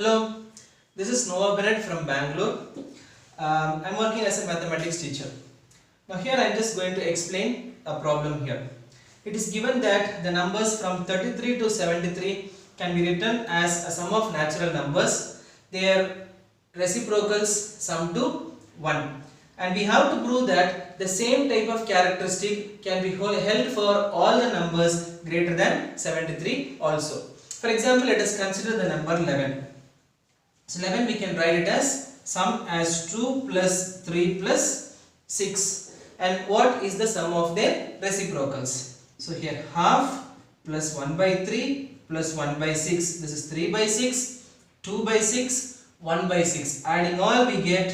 Hello, this is Noah Bennett from Bangalore. I'm working as a mathematics teacher. Now here I'm just going to explain a problem here. It is given that the numbers from 33 to 73 can be written as a sum of natural numbers. Their reciprocals sum to 1. And we have to prove that the same type of characteristic can be held for all the numbers greater than 73 also. For example, let us consider the number 11. So 11 we can write it as sum as 2 plus 3 plus 6. And what is the sum of their reciprocals? So here half plus 1 by 3 plus 1 by 6. This is 3 by 6, 2 by 6, 1 by 6. Adding all we get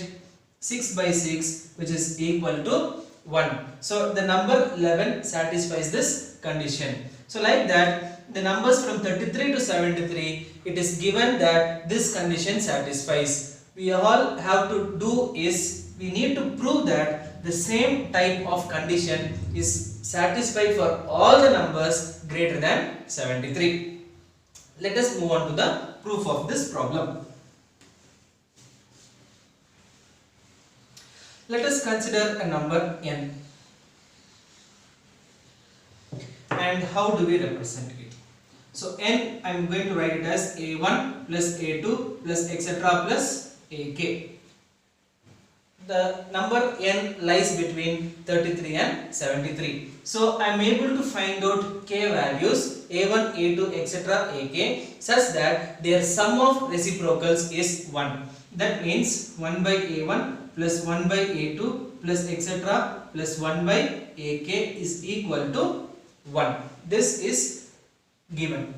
6 by 6, which is equal to 1. So the number 11 satisfies this condition. So like that, the numbers from 33 to 73, it is given that this condition satisfies. We all have to do is, we need to prove that the same type of condition is satisfied for all the numbers greater than 73. Let us move on to the proof of this problem. Let us consider a number n. And how do we represent it? So n, I am going to write it as a1 plus a2 plus etc plus ak. The number n lies between 33 and 73. So I am able to find out k values a1, a2 etc ak such that their sum of reciprocals is 1. That means 1 by a1 plus 1 by a2 plus etc plus 1 by ak is equal to 1. This is given.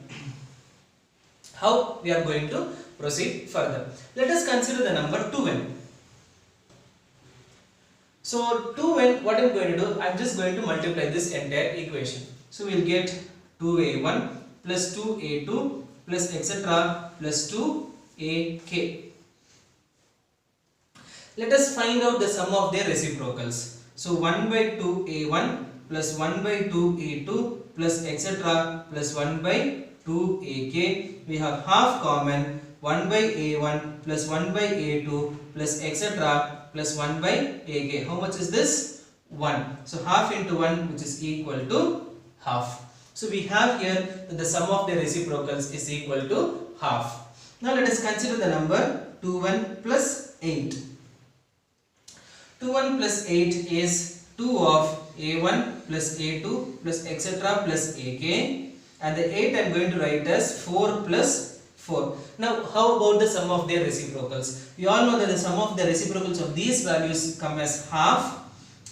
How we are going to proceed further? Let us consider the number 2n. So 2n, what I am going to do, I am just going to multiply this entire equation. So we will get 2a1 plus 2a2 plus etc plus 2ak. Let us find out the sum of their reciprocals. So 1 by 2a1 plus 1 by 2a2 plus etc plus 1 by 2ak. We have half common, 1 by a1 plus 1 by a2 plus etc plus 1 by ak. How much is this? 1. So half into 1, which is equal to half. So we have here that the sum of the reciprocals is equal to half. Now let us consider the number 2n plus 8. 2n plus 8 is 2 of a1 plus a2 plus etc plus ak, and the 8 I am going to write as 4 plus 4. Now how about the sum of their reciprocals? We all know that the sum of the reciprocals of these values come as half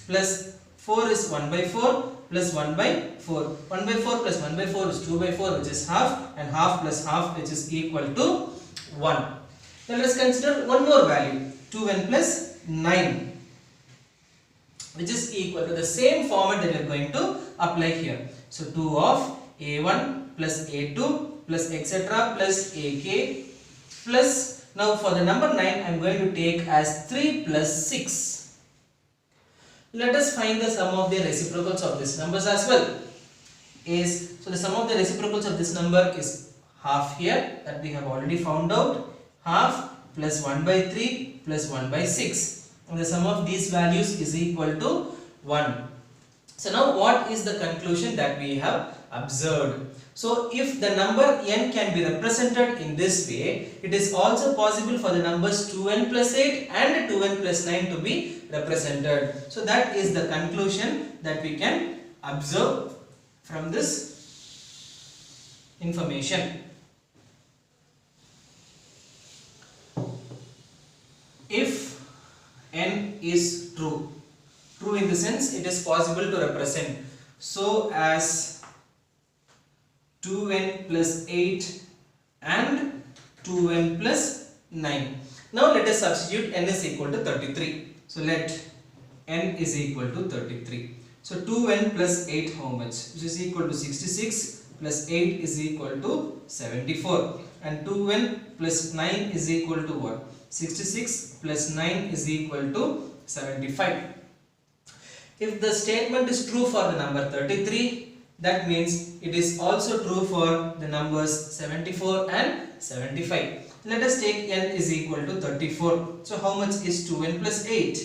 plus 4 is 1 by 4 plus 1 by 4. 1 by 4 plus 1 by 4 is 2 by 4, which is half, and half plus half, which is equal to 1. Now let us consider one more value, 2n plus 9, which is equal to the same format that we are going to apply here. So 2 of a1 plus a2 plus etc plus ak plus, now for the number 9 I am going to take as 3 plus 6. Let us find the sum of the reciprocals of these numbers as well. So the sum of the reciprocals of this number is half here, that we have already found out, half plus 1 by 3 plus 1 by 6. And the sum of these values is equal to 1. So now what is the conclusion that we have observed? So if the number n can be represented in this way, it is also possible for the numbers 2n plus 8 and 2n plus 9 to be represented. So that is the conclusion that we can observe from this information. If n is true in the sense it is possible to represent so as 2n plus 8 and 2n plus 9. Now let us substitute n is equal to 33. So let n is equal to 33. So 2n plus 8 how much? Which is equal to 66 plus 8 is equal to 74, and 2n plus 9 is equal to what? 66 plus 9 is equal to 75. If the statement is true for the number 33, That means it is also true for the numbers 74 and 75. Let us take n is equal to 34. So how much is 2n plus 8?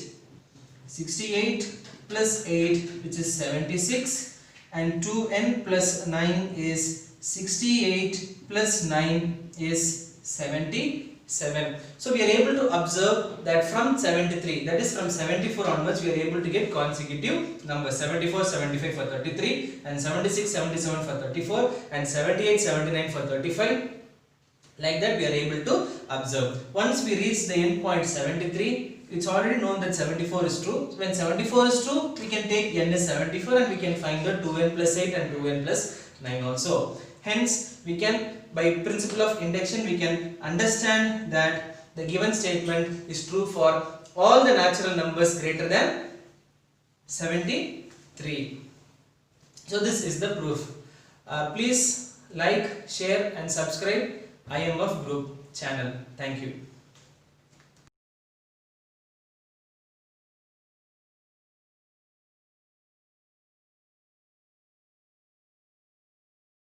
68 plus 8, which is 76, and 2n plus 9 is 68 plus 9 is 77. So we are able to observe that from 73, that is from 74 onwards, we are able to get consecutive numbers. 74, 75 for 33, and 76, 77 for 34, and 78, 79 for 35. Like that we are able to observe. Once we reach the end point 73, it's already known that 74 is true. So when 74 is true, we can take n is 74 and we can find the 2n plus 8 and 2n plus 9 also. Hence, we can, by principle of induction, we can understand that the given statement is true for all the natural numbers greater than 73. So this is the proof. Please like, share and subscribe IMF Group channel. Thank you.